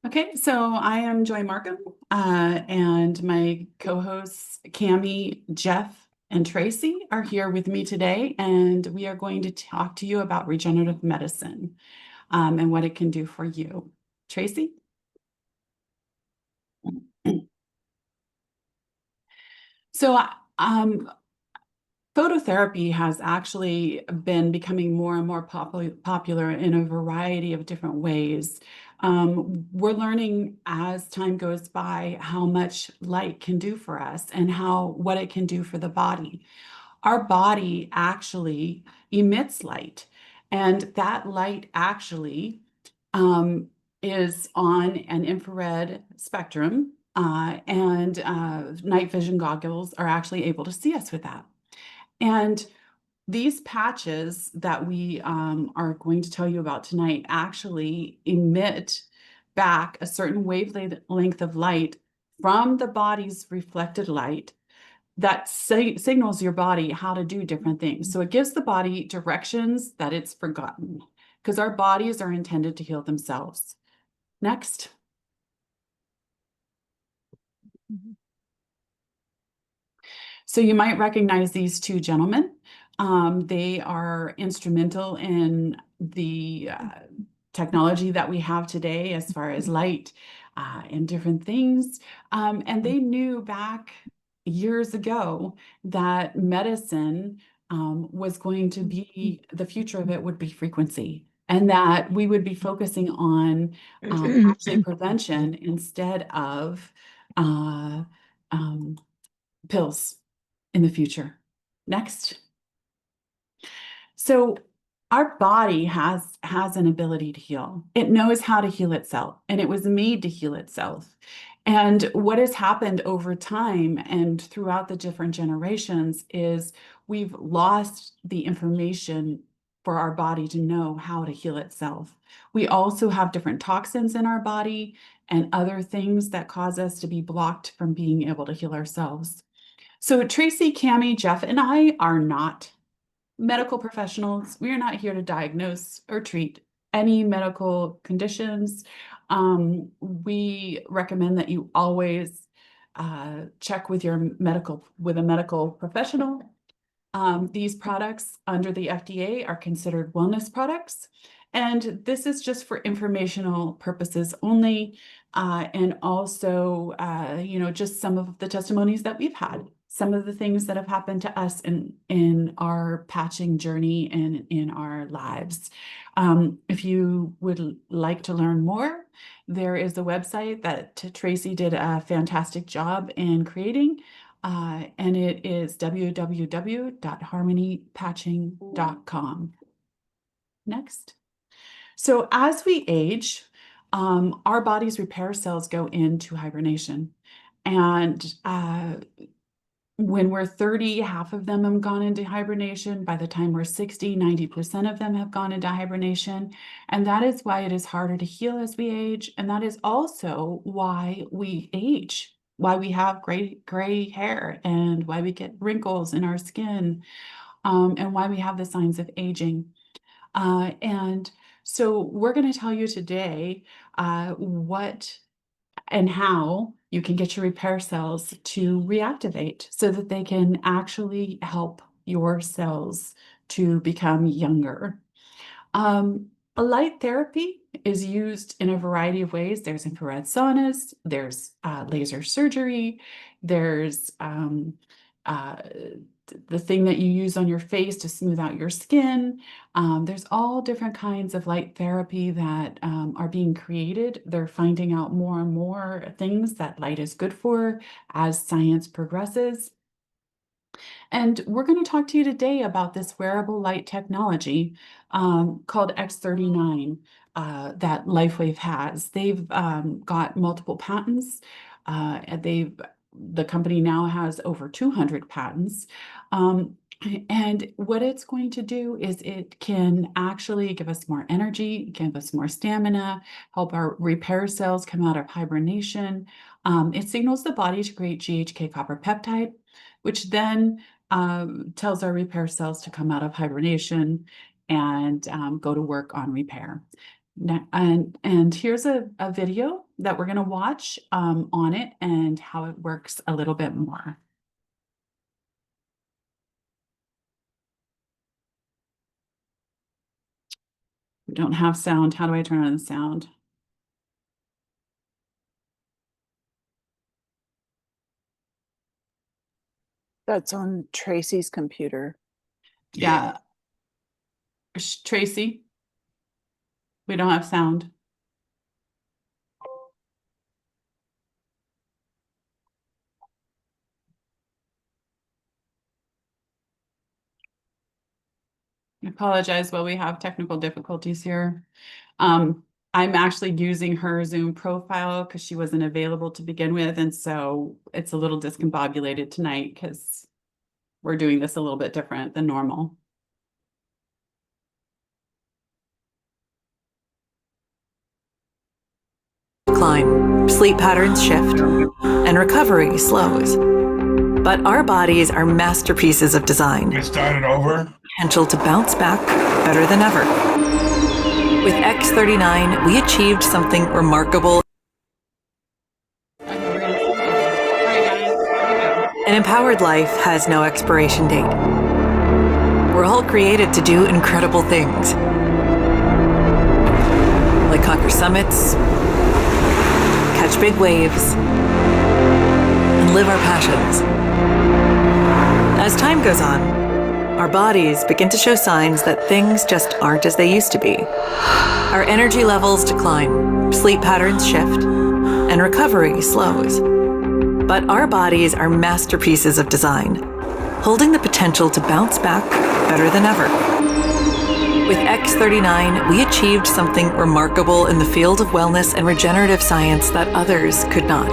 Okay, so I am Joy Markham, and my co-hosts Cami, Jeff, and Tracy are here with me today, and we are going to talk to you about regenerative medicine, and what it can do for you. Tracy? So, phototherapy has actually been becoming more and more popular in a variety of different ways. We're learning as time goes by how much light can do for us and what it can do for the body. Our body actually emits light, and that light actually um, is on an infrared spectrum, and night vision goggles are actually able to see us with that. And these patches that we are going to tell you about tonight actually emit back a certain wavelength of light from the body's reflected light that signals your body how to do different things. So it gives the body directions that it's forgotten, because our bodies are intended to heal themselves. Next. So you might recognize these two gentlemen. They are instrumental in the technology that we have today as far as light and different things. And they knew back years ago that medicine was going to be, the future of it would be frequency, and that we would be focusing on actually prevention instead of uh, um, pills in the future. Next. So our body has an ability to heal. It knows how to heal itself, and it was made to heal itself. And what has happened over time and throughout the different generations is we've lost the information for our body to know how to heal itself. We also have different toxins in our body and other things that cause us to be blocked from being able to heal ourselves. So Tracy, Cami, Jeff, and I are not medical professionals. We are not here to diagnose or treat any medical conditions. We recommend that you always check with a medical professional. These products under the FDA are considered wellness products. And this is just for informational purposes only, and also, just some of the testimonies that we've had, some of the things that have happened to us in our patching journey and in our lives. If you would like to learn more, there is a website that Tracy did a fantastic job in creating. And it is www.harmonypatching.com. Next. So as we age, our body's repair cells go into hibernation. And when we're 30, half of them have gone into hibernation. By the time we're 60, 90% of them have gone into hibernation. And that is why it is harder to heal as we age. And that is also why we age, why we have gray hair, and why we get wrinkles in our skin, and why we have the signs of aging. And so we're going to tell you today what and how you can get your repair cells to reactivate so that they can actually help your cells to become younger. Light therapy is used in a variety of ways. There's infrared saunas, there's laser surgery, there's uh, the thing that you use on your face to smooth out your skin. There's all different kinds of light therapy that are being created. They're finding out more and more things that light is good for as science progresses. And we're going to talk to you today about this wearable light technology called X39 that LifeWave has. They've got multiple patents. The company now has over 200 patents. And what it's going to do is it can actually give us more energy, give us more stamina, help our repair cells come out of hibernation. It signals the body to create GHK copper peptide, which then tells our repair cells to come out of hibernation and go to work on repair. And here's a video that we're going to watch on it and how it works a little bit more. We don't have sound. How do I turn on the sound? That's on Tracey's computer. Yeah. Tracey, we don't have sound. I apologize, but we have technical difficulties here. I'm actually using her Zoom profile because she wasn't available to begin with, and so it's a little discombobulated tonight because we're doing this a little bit different than normal. Decline, sleep patterns shift, and recovery slows. But our bodies are masterpieces of design. We started over. Potential to bounce back better than ever. With X39, we achieved something remarkable. An empowered life has no expiration date. We're all created to do incredible things, like conquer summits, catch big waves, and live our passions. As time goes on, our bodies begin to show signs that things just aren't as they used to be. Our energy levels decline, sleep patterns shift, and recovery slows. But our bodies are masterpieces of design, holding the potential to bounce back better than ever. With X39, we achieved something remarkable in the field of wellness and regenerative science that others could not.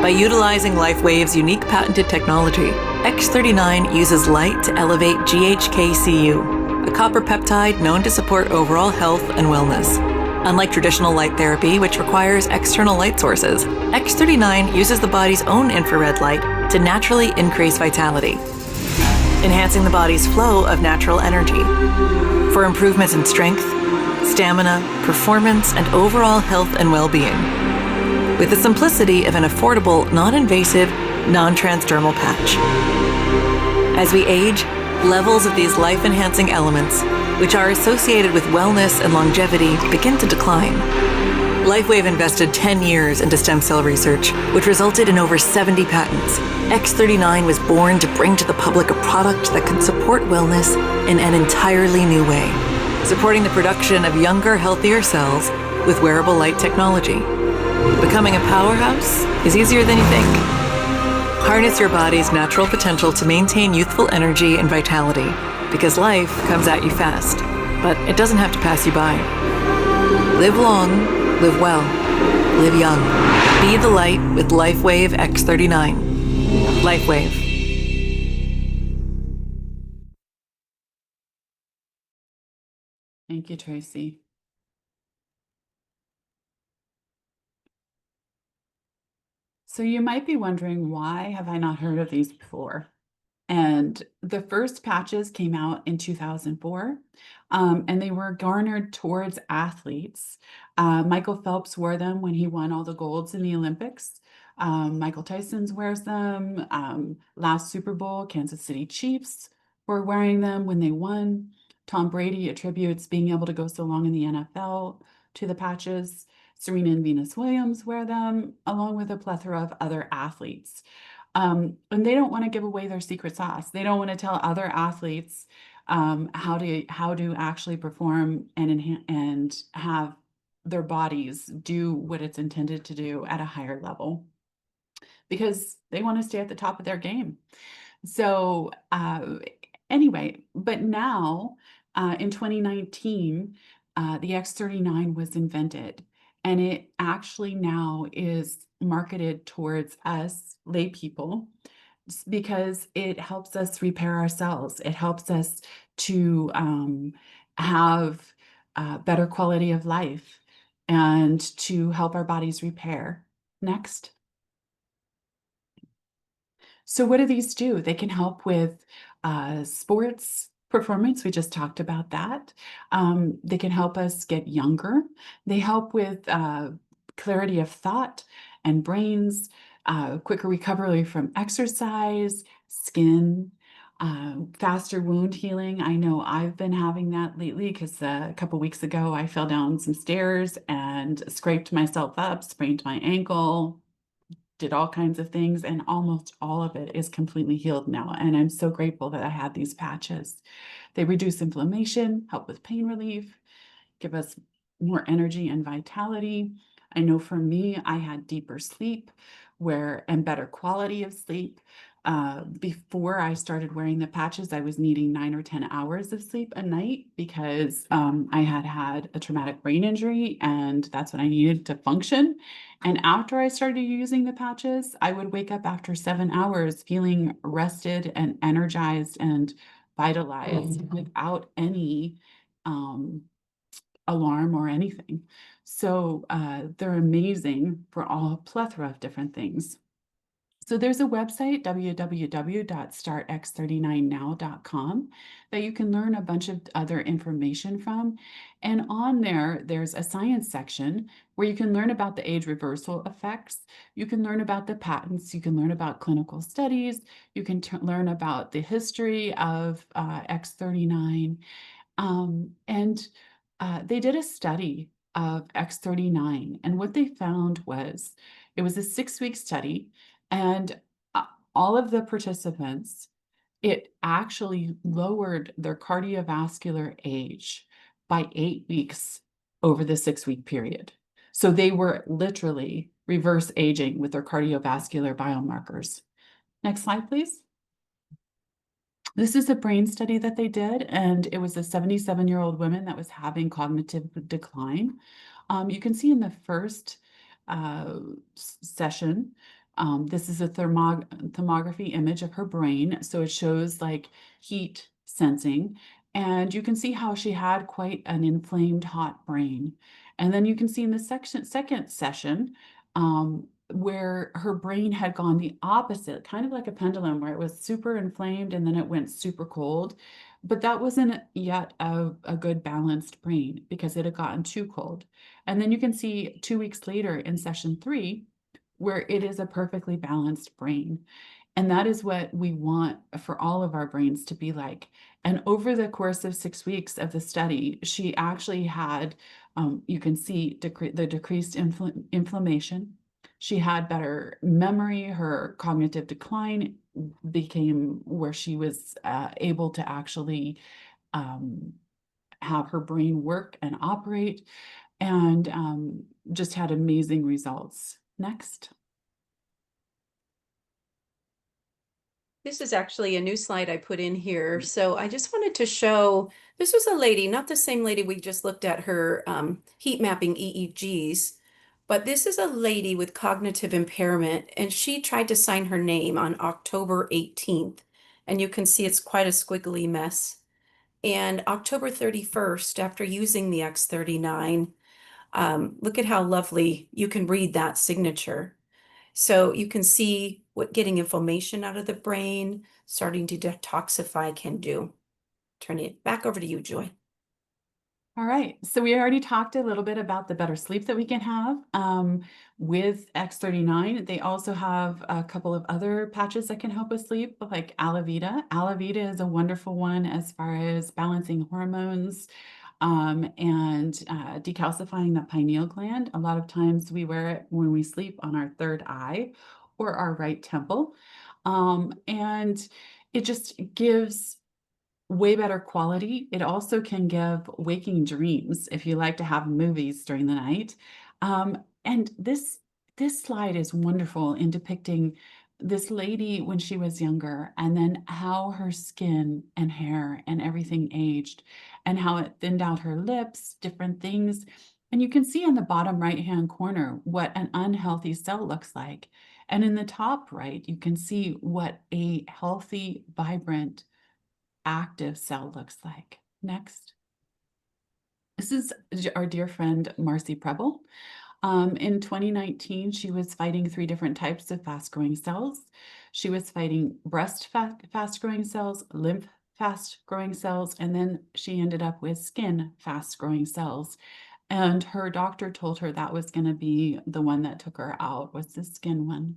By utilizing LifeWave's unique patented technology, X39 uses light to elevate GHK-Cu, a copper peptide known to support overall health and wellness. Unlike traditional light therapy, which requires external light sources, X39 uses the body's own infrared light to naturally increase vitality, enhancing the body's flow of natural energy. For improvements in strength, stamina, performance, and overall health and well-being, with the simplicity of an affordable, non-invasive, non-transdermal patch. As we age, levels of these life-enhancing elements, which are associated with wellness and longevity, begin to decline. LifeWave invested 10 years into stem cell research, which resulted in over 70 patents. X39 was born to bring to the public a product that could support wellness in an entirely new way, supporting the production of younger, healthier cells with wearable light technology. Becoming a powerhouse is easier than you think. Harness your body's natural potential to maintain youthful energy and vitality, because life comes at you fast, but it doesn't have to pass you by. Live long, live well, live young. Be the light with LifeWave X39. LifeWave. Thank you, Tracey. So you might be wondering, why have I not heard of these before? And the first patches came out in 2004, and they were garnered towards athletes. Michael Phelps wore them when he won all the golds in the Olympics. Michael Tyson's wears them. Last Super Bowl, Kansas City Chiefs were wearing them when they won. Tom Brady attributes being able to go so long in the NFL to the patches. Serena and Venus Williams wear them, along with a plethora of other athletes. And they don't want to give away their secret sauce. They don't want to tell other athletes how to actually perform and have their bodies do what it's intended to do at a higher level, because they want to stay at the top of their game. So anyway, but now in 2019, the X39 was invented, and it actually now is marketed towards us lay people because it helps us repair our cells. It helps us to have better quality of life and to help our bodies repair. Next. So what do these do? They can help with sports, Performance, we just talked about that. They can help us get younger. They help with clarity of thought and brains, quicker recovery from exercise, skin, faster wound healing. I know I've been having that lately because a couple weeks ago I fell down some stairs and scraped myself up, sprained my ankle, did all kinds of things, and almost all of it is completely healed now. And I'm so grateful that I had these patches. They reduce inflammation, help with pain relief, give us more energy and vitality. I know for me, I had deeper sleep and better quality of sleep. Before I started wearing the patches, I was needing 9 or 10 hours of sleep a night because I had a traumatic brain injury, and that's what I needed to function. And after I started using the patches, I would wake up after 7 hours feeling rested and energized and vitalized without any alarm or anything. So they're amazing for all plethora of different things. So there's a website, www.startx39now.com, that you can learn a bunch of other information from. And on there, there's a science section where you can learn about the age reversal effects. You can learn about the patents. You can learn about clinical studies. You can learn about the history of X39. And they did a study of X39, and what they found was it was a 6-week study, and all of the participants, it actually lowered their cardiovascular age by 8 weeks over the 6-week period. So they were literally reverse aging with their cardiovascular biomarkers. Next slide, please. This is a brain study that they did, and it was a 77-year-old woman that was having cognitive decline. You can see in the first session, this is a thermography image of her brain. So it shows like heat sensing, and you can see how she had quite an inflamed hot brain. And then you can see in the second session, where her brain had gone the opposite, kind of like a pendulum, where it was super inflamed and then it went super cold. But that wasn't yet a good balanced brain because it had gotten too cold. And then you can see 2 weeks later in session 3, where it is a perfectly balanced brain. And that is what we want for all of our brains to be like. And over the course of 6 weeks of the study, she actually had, you can see the decreased inflammation. She had better memory. Her cognitive decline became where she was able to actually have her brain work and operate, and just had amazing results. Next. This is actually a new slide I put in here. So I just wanted to show, this was a lady, not the same lady we just looked at her heat mapping EEGs, but this is a lady with cognitive impairment, and she tried to sign her name on October 18th. And you can see it's quite a squiggly mess. And October 31st, after using the X39, look at how lovely you can read that signature. So you can see what getting inflammation out of the brain, starting to detoxify can do. Turning it back over to you, Joy. All right, so we already talked a little bit about the better sleep that we can have with X39. They also have a couple of other patches that can help with sleep, like Aloe Vita. Aloe Vita is a wonderful one as far as balancing hormones and decalcifying the pineal gland. A lot of times we wear it when we sleep on our third eye or our right temple. And it just gives way better quality. It also can give waking dreams if you like to have movies during the night. And this slide is wonderful in depicting this lady when she was younger, and then how her skin and hair and everything aged, and how it thinned out her lips, different things. And you can see in the bottom right-hand corner what an unhealthy cell looks like. And in the top right, you can see what a healthy, vibrant, active cell looks like. Next. This is our dear friend, Marcy Preble. In 2019, she was fighting 3 different types of fast-growing cells. She was fighting breast fast-growing cells, lymph fast growing cells, and then she ended up with skin fast growing cells. And her doctor told her that was going to be the one that took her out, was the skin one.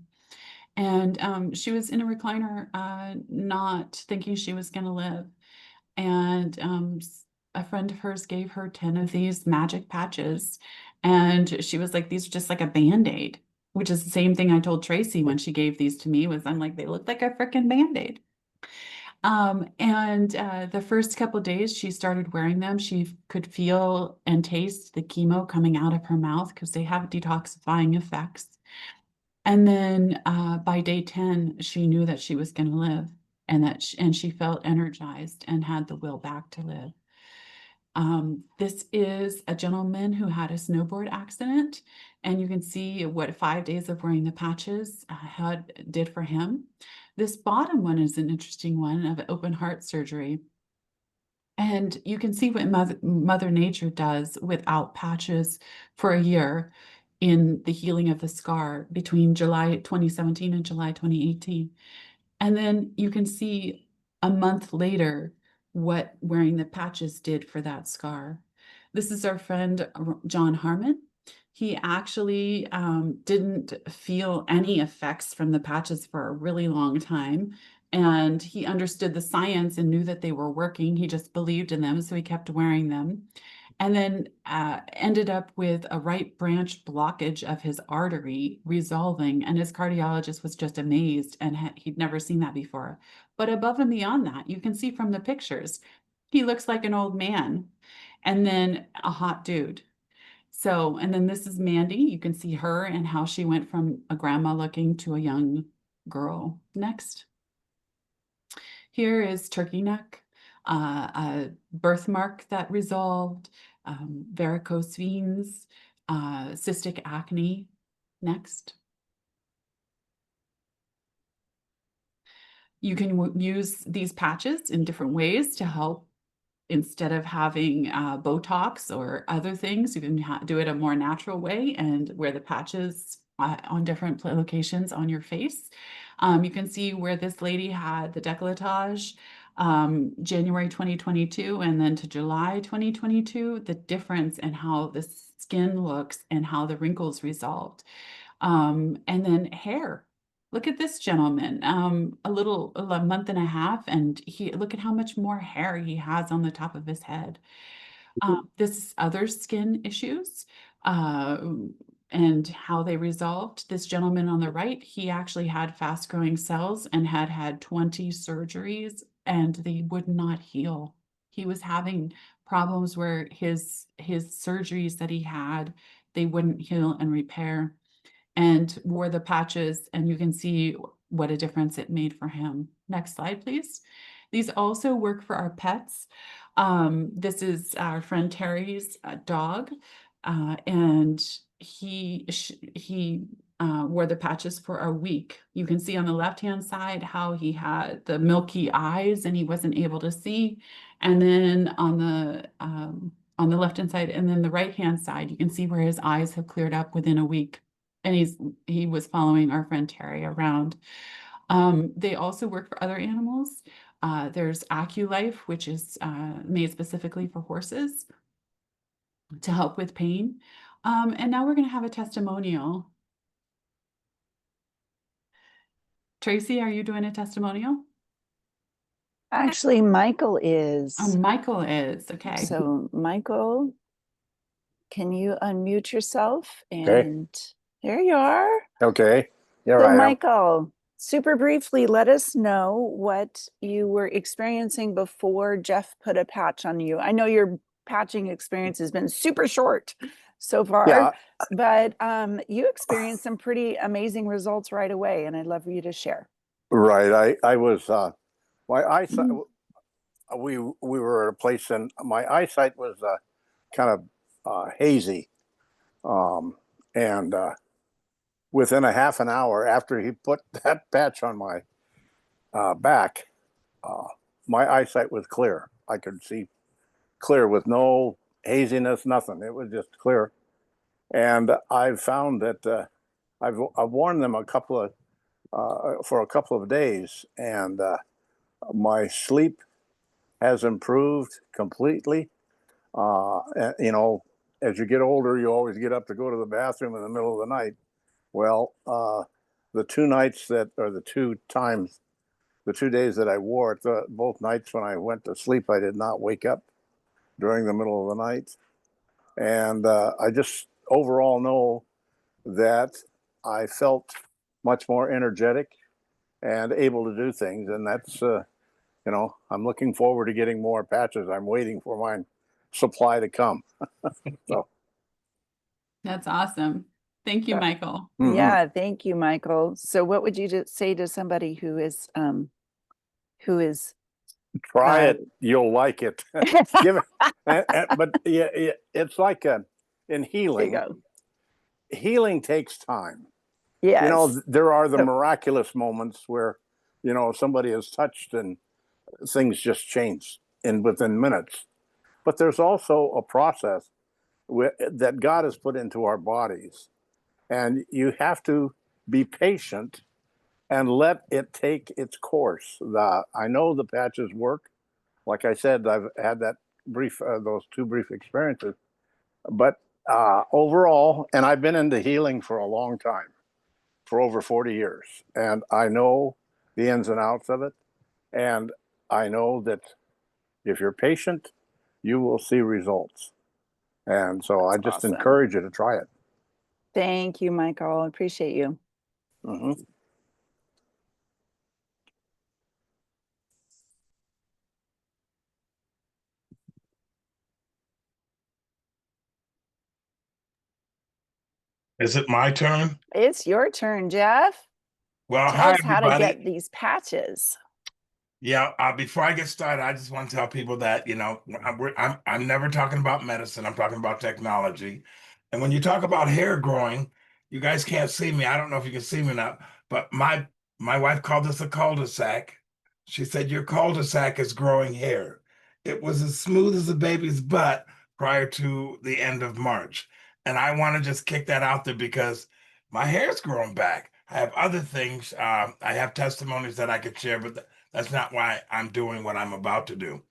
And she was in a recliner, not thinking she was going to live. And a friend of hers gave her 10 of these magic patches. And she was like, these are just like a Band-Aid, which is the same thing I told Tracey when she gave these to me, was I'm like, they look like a freaking Band-Aid. The first couple days she started wearing them, she could feel and taste the chemo coming out of her mouth because they have detoxifying effects. And then by day 10, she knew that she was going to live, and she felt energized and had the will back to live. This is a gentleman who had a snowboard accident, and you can see what 5 days of wearing the patches did for him. This bottom one is an interesting one of open heart surgery. And you can see what Mother Nature does without patches for a year in the healing of the scar between July 2017 and July 2018. And then you can see a month later what wearing the patches did for that scar. This is our friend John Harmon. He actually didn't feel any effects from the patches for a really long time. And he understood the science and knew that they were working. He just believed in them, so he kept wearing them. And then ended up with a right branch blockage of his artery resolving. And his cardiologist was just amazed, and he'd never seen that before. But above and beyond that, you can see from the pictures, he looks like an old man and then a hot dude. So, and then this is Mandy. You can see her and how she went from a grandma looking to a young girl. Next. Here is turkey neck, a birthmark that resolved, varicose veins, cystic acne. Next. You can use these patches in different ways to help. Instead of having Botox or other things, you can do it a more natural way and wear the patches on different locations on your face. You can see where this lady had the décolletage January 2022 and then to July 2022, the difference in how the skin looks and how the wrinkles resolved. And then hair. Look at this gentleman, a month and a half, and look at how much more hair he has on the top of his head. This is other skin issues and how they resolved. This gentleman on the right, he actually had fast growing cells and had 20 surgeries, and they would not heal. He was having problems where his surgeries that he had, they wouldn't heal and repair, and wore the patches, and you can see what a difference it made for him. Next slide, please. These also work for our pets. This is our friend Terry's dog, and he wore the patches for a week. You can see on the left-hand side how he had the milky eyes and he wasn't able to see. And then on the left-hand side and then the right-hand side, you can see where his eyes have cleared up within a week. And he was following our friend Terry around. They also work for other animals. There's AccuLife, which is made specifically for horses to help with pain. And now we're going to have a testimonial. Tracey, are you doing a testimonial? Actually, Michael is. Oh, Michael is. Okay. So, Michael, can you unmute yourself? And Okay. there you are. Okay. Here So, I am. Michael, super briefly, let us know what you were experiencing before Jeff put a patch on you. I know your patching experience has been super short so far, Yeah. but you experienced some pretty amazing results right away, and I'd love for you to share. Right. I was my eyesight. We were at a place and my eyesight was kind of hazy, and within a half an hour after he put that patch on my back, my eyesight was clear. I could see clear with no haziness, nothing. It was just clear. And I've found that I've worn them for a couple of days, and my sleep has improved completely. You know, as you get older, you always get up to go to the bathroom in the middle of the night. Well, the 2 nights that, or the 2 times, the 2 days that I wore it, both nights when I went to sleep, I did not wake up during the middle of the night. And I just overall know that I felt much more energetic and able to do things. And that's, you know, I'm looking forward to getting more patches. I'm waiting for my supply to come. So, That's awesome. Thank you, Yeah. Michael. Yeah, thank you, Michael. So what would you say to somebody who is try it. You'll like it. Give it. But yeah, it's like in there you healing. go. Healing takes time. Yes. You know, there are the So- miraculous moments where, you know, somebody is touched and things just change within minutes. But there's also a process that God has put into our bodies, and you have to be patient and let it take its course. I know the patches work. Like I said, I've had those 2 brief experiences, but overall, and I've been into healing for a long time, for over 40 years, and I know the ins and outs of it. And I know that if you're patient, you will see results. And so I just awesome. encourage you to try it. Thank you, Michael. I appreciate you. Mm-hmm. Is it my turn? It's your turn, Jeff. Well, Tell hi us how to everybody. get these patches. Yeah, before I get started, I just want to tell people that, you know, I'm never talking about medicine. I'm talking about technology. And when you talk about hair growing, you guys can't see me. I don't know if you can see me now, but my wife called this a cul-de-sac. She said your cul-de-sac is growing hair. It was as smooth as a baby's butt prior to the end of March. And I want to just kick that out there because my hair's growing back. I have other things. I have testimonies that I could share, but that's not why I'm doing what I'm about to do.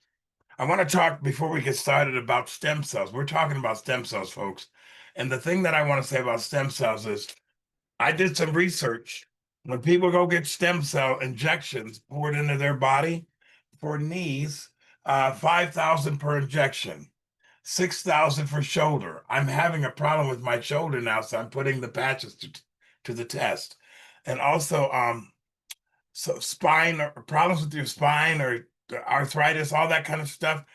I want to talk before we get started about stem cells. We're talking about stem cells, folks. And the thing that I want to say about stem cells is I did some research. When people go get stem cell injections poured into their body for knees, 5,000 per injection, 6,000 for shoulder. I'm having a problem with my shoulder now, so I'm putting the patches to the test. And also, so spine or problems with your spine or arthritis, all that kind of stuff.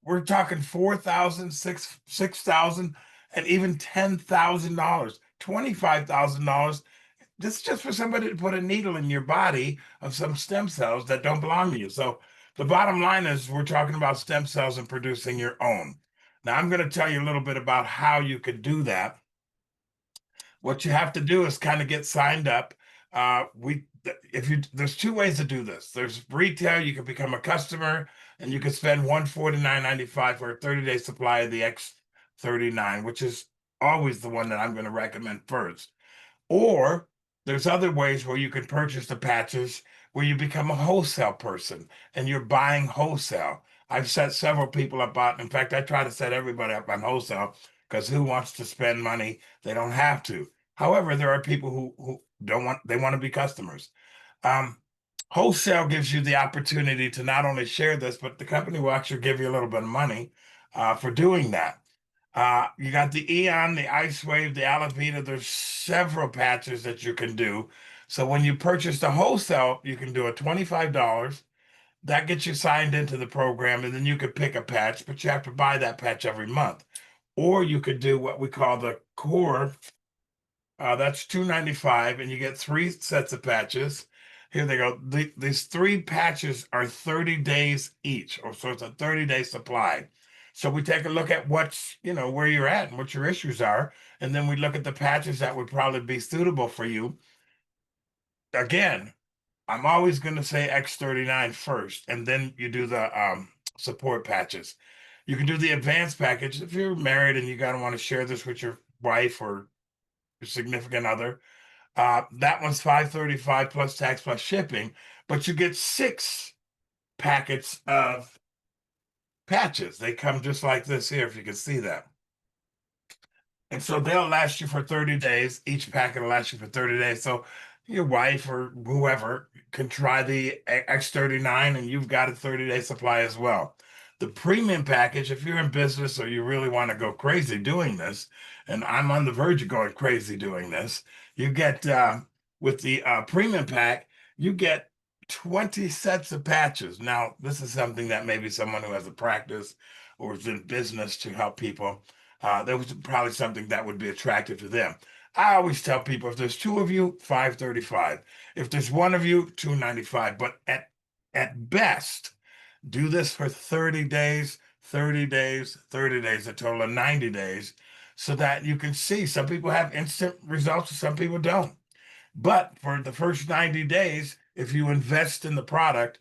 We're talking 4,000, 6,000, and even $10,000, $25,000. This is just for somebody to put a needle in your body of some stem cells that don't belong to you. So the bottom line is we're talking about stem cells and producing your own. Now I'm going to tell you a little bit about how you could do that. What you have to do is kind of get signed up. There's 2 ways to do this. There's retail. You can become a customer, and you can spend $149.95 for a 30-day supply of the X39, which is always the one that I'm going to recommend first. Or there's other ways where you can purchase the patches where you become a wholesale person and you're buying wholesale. I've set several people up on, in fact, I try to set everybody up on wholesale because who wants to spend money? They don't have to. However, there are people who don't want, they want to be customers. Um, Wholesale gives you the opportunity to not only share this, but the company will actually give you a little bit of money for doing that. You got the Eon, the Ice Wave, the Alavita. There's several patches that you can do. So when you purchase the wholesale, you can do a $25. That gets you signed into the program, and then you could pick a patch, but you have to buy that patch every month. Or you could do what we call the core. That's $2.95, and you get 3 sets of patches. Here they go. These 3 patches are 30 days each, or so it's a 30-day supply. So we take a look at what's, you know, where you're at and what your issues are, and then we look at the patches that would probably be suitable for you. Again, I'm always going to say X39 first, and then you do the support patches. You can do the advanced package if you're married and you gotta want to share this with your wife or your significant other. That one's $535 plus tax plus shipping, but you get 6 packets of patches. They come just like this here, if you can see that. And so they'll last you for 30 days. Each packet will last you for 30 days. So your wife or whoever can try the X39 and you've got a 30-day supply as well. The premium package, if you're in business or you really want to go crazy doing this, and I'm on the verge of going crazy doing this, you get with the premium pack, you get 20 sets of patches. Now, this is something that maybe someone who has a practice or is in business to help people, that was probably something that would be attractive to them. I always tell people if there's two of you, $535. If there's one of you, $295. But at best, do this for 30 days, 30 days, 30 days, a total of 90 days, so that you can see. Some people have instant results, some people don't. But for the first 90 days, if you invest in the product,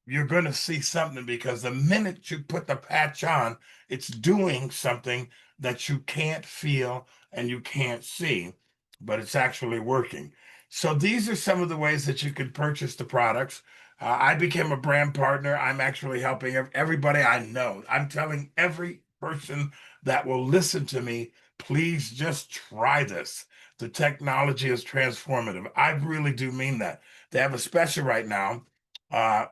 you're going to see something, because the minute you put the patch on, it's doing something that you can't feel and you can't see, but it's actually working. So these are some of the ways that you can purchase the products. I became a brand partner. I'm actually helping everybody I know. I'm telling every person that will listen to me, please just try this. The technology is transformative. I really do mean that. They have a special right now. There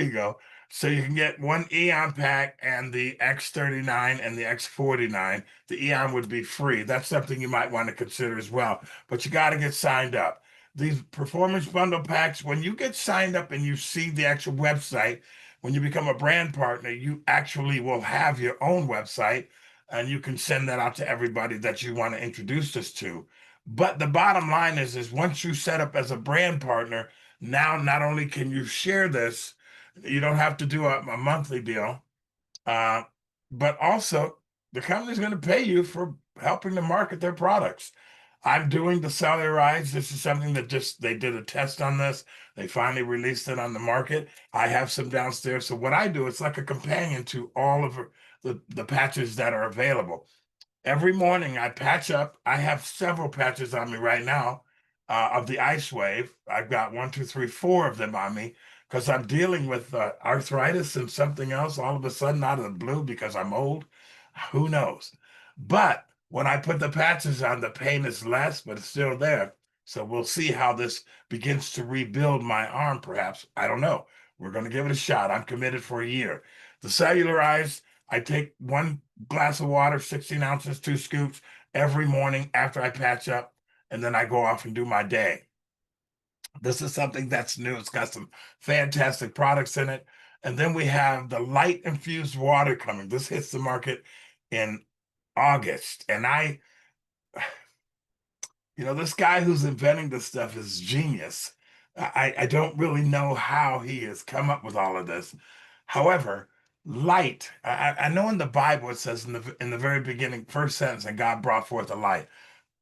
you go. So you can get one Eon pack and the X39 and the X49. The Eon would be free. That's something you might want to consider as well. But you got to get signed up. These performance bundle packs, when you get signed up and you see the actual website, when you become a brand partner, you actually will have your own website and you can send that out to everybody that you want to introduce this to. But the bottom line is once you set up as a brand partner, now not only can you share this, you don't have to do a monthly deal, but also the company's going to pay you for helping to market their products. I'm doing the cellularize. This is something that they did a test on this. They finally released it on the market. I have some downstairs. So what I do, it's like a companion to all of the patches that are available. Every morning I patch up. I have several patches on me right now of the ice wave. I've got 1, 2, 3, 4 of them on me because I'm dealing with arthritis and something else all of a sudden out of the blue because I'm old. Who knows? But when I put the patches on, the pain is less, but it's still there. So we'll see how this begins to rebuild my arm, perhaps. I don't know. We're going to give it a shot. I'm committed for a year. The cellularized, I take 1 glass of water, 16 ounces, 2 scoops every morning after I patch up, and then I go off and do my day. This is something that's new. It's got some fantastic products in it. And then we have the light infused water coming. This hits the market in August. And this guy who's inventing this stuff is genius. I don't really know how he has come up with all of this. However, light, I know in the Bible it says in the very beginning, first sentence, and God brought forth the light.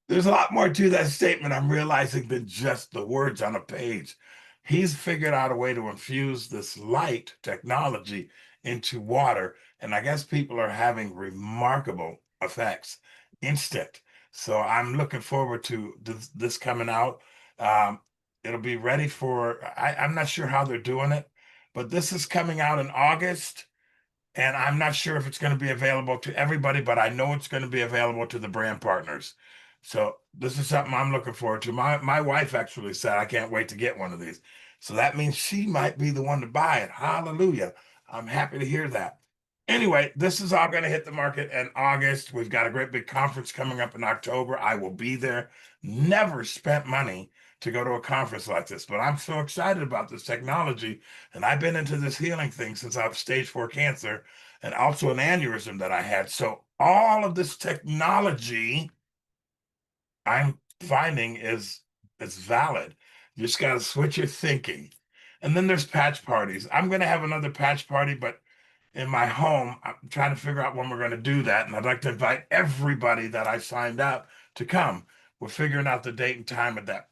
There's a lot more to that statement, I'm realizing, than just the words on a page. He's figured out a way to infuse this light technology into water, and I guess people are having remarkable effects, instant. So I'm looking forward to this coming out. It'll be ready for, I'm not sure how they're doing it, but this is coming out in August. And I'm not sure if it's going to be available to everybody, but I know it's going to be available to the brand partners. So this is something I'm looking forward to. My wife actually said, I can't wait to get one of these. So that means she might be the one to buy it. Hallelujah. I'm happy to hear that. Anyway, this is all going to hit the market in August. We've got a great big conference coming up in October. I will be there. Never spent money to go to a conference like this, but I'm so excited about this technology. And I've been into this healing thing since I have stage 4 cancer and also an aneurysm that I had. So all of this technology I'm finding is valid. You just got to switch your thinking. And then there's patch parties. I'm going to have another patch party, but in my home. I'm trying to figure out when we're going to do that. And I'd like to invite everybody that I signed up to come. We're figuring out the date and time of that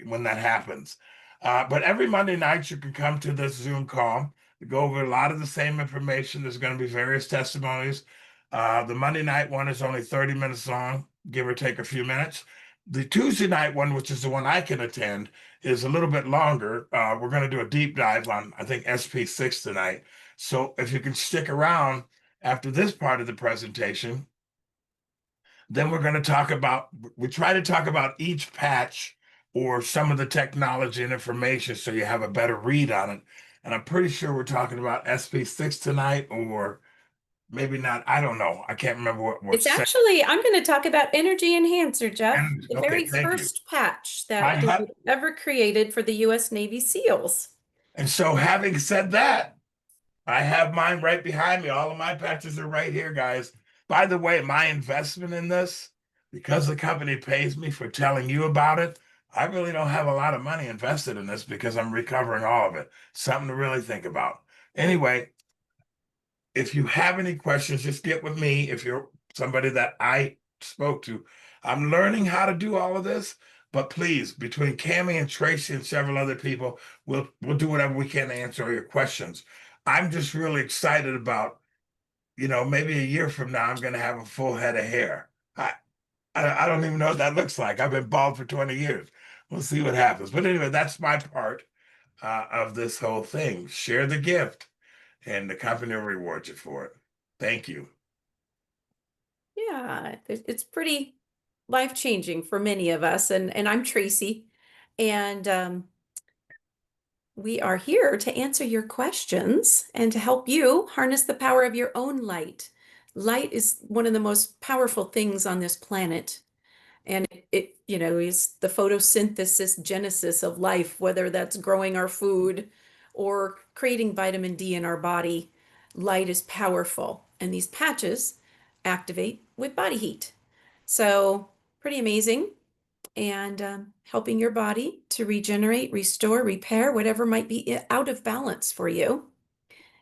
when that happens. But every Monday night, you can come to this Zoom call to go over a lot of the same information. There's going to be various testimonies. The Monday night one is only 30 minutes long, give or take a few minutes. The Tuesday night one, which is the one I can attend, is a little bit longer. We're going to do a deep dive on, I think, SP6 tonight. So if you can stick around after this part of the presentation, then we're going to talk about, we try to talk about each patch or some of the technology and information so you have a better read on it. And I'm pretty sure we're talking about SP6 tonight, or maybe not. I don't know. I can't remember what we're It's saying. actually, I'm going to talk about Energy Enhancer, Jeff, the Okay, very thank you. first patch I that have, was ever created for the U.S. Navy SEALs. and so having said that, I have mine right behind me. All of my patches are right here, guys. By the way, my investment in this, because the company pays me for telling you about it, I really don't have a lot of money invested in this because I'm recovering all of it. Something to really think about. Anyway, if you have any questions, just get with me. If you're somebody that I spoke to, I'm learning how to do all of this. But please, between Cammie and Tracey and several other people, we'll do whatever we can to answer all your questions. I'm just really excited about, maybe a year from now, I'm going to have a full head of hair. I don't even know what that looks like. I've been bald for 20 years. We'll see what happens. But anyway, that's my part of this whole thing. Share the gift, and the company will reward you for it. Thank you. Yeah, it's pretty life-changing for many of us. And I'm Tracey, and we are here to answer your questions and to help you harness the power of your own light. Light is one of the most powerful things on this planet. And it is the photosynthesis genesis of life, whether that's growing our food or creating vitamin D in our body. Light is powerful, and these patches activate with body heat. So, pretty amazing. And helping your body to regenerate, restore, repair, whatever might be out of balance for you.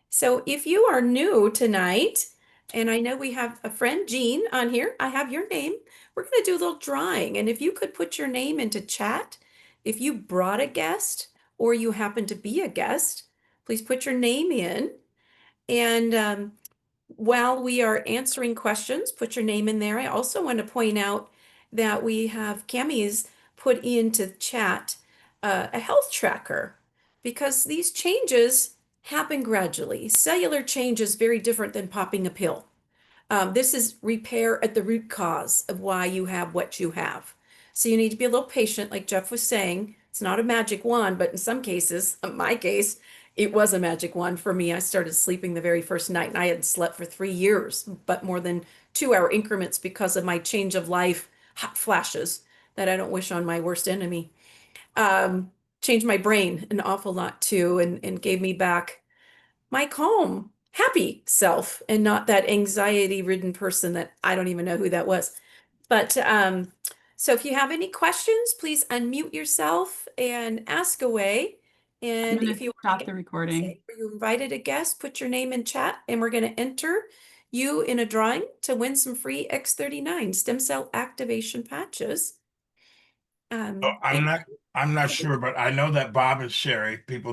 So, if you are new tonight, and I know we have a friend, Jean, on here, I have your name. We're going to do a little drawing. And if you could put your name into chat, if you brought a guest or you happen to be a guest, please put your name in. And while we are answering questions, put your name in there. I also want to point out that we have Cammie's put into chat a health tracker, because these changes happen gradually. Cellular change is very different than popping a pill. This is repair at the root cause of why you have what you have. So you need to be a little patient, like Jeff was saying. It's not a magic wand, but in some cases, in my case, it was a magic wand for me. I started sleeping the very first night, and I had slept for 3 years, but more than 2 hour increments because of my change of life, hot flashes that I don't wish on my worst enemy. Changed my brain an awful lot too, and gave me back my calm, happy self, and not that anxiety-ridden person that I don't even know who that was. But so if you have any questions, please unmute yourself and ask away. And I'm if gonna you stop the recording. you invited a guest, put your name in chat, and we're going to enter you in a drawing to win some free X39 stem cell activation patches. I'm not sure, but I know that Bob and Sherry, people